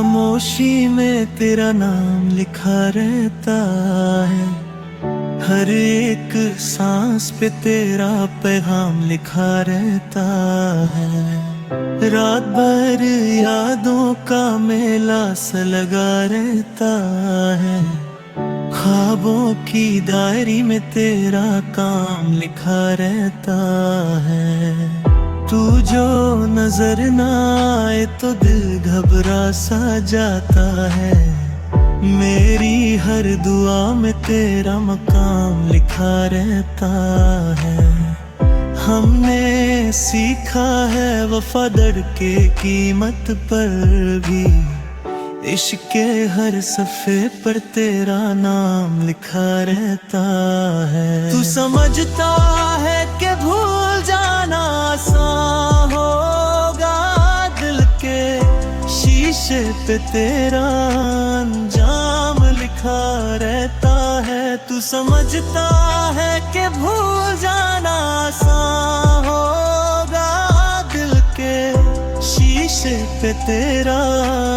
खामोशी में तेरा नाम लिखा रहता है, हर एक सांस पे तेरा पैगाम लिखा रहता है। रात भर यादों का मेला सा लगा रहता है, ख्वाबों की डायरी में तेरा काम लिखा रहता है। तू जो नजर ना आए तो दिल घबरा सा जाता है, मेरी हर दुआ में तेरा मकाम लिखा रहता है। हमने सीखा है वफा दर के कीमत पर भी, इश्क के हर सफ़े पर तेरा नाम लिखा रहता है। तू समझता है कि भूल जाना आसान होगा, दिल के शीशे पे तेरा अंजाम लिखा रहता है। तू समझता है कि भूल जाना आसान होगा, दिल के शीशे पे तेरा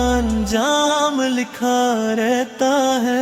अंजाम लिखा रहता है।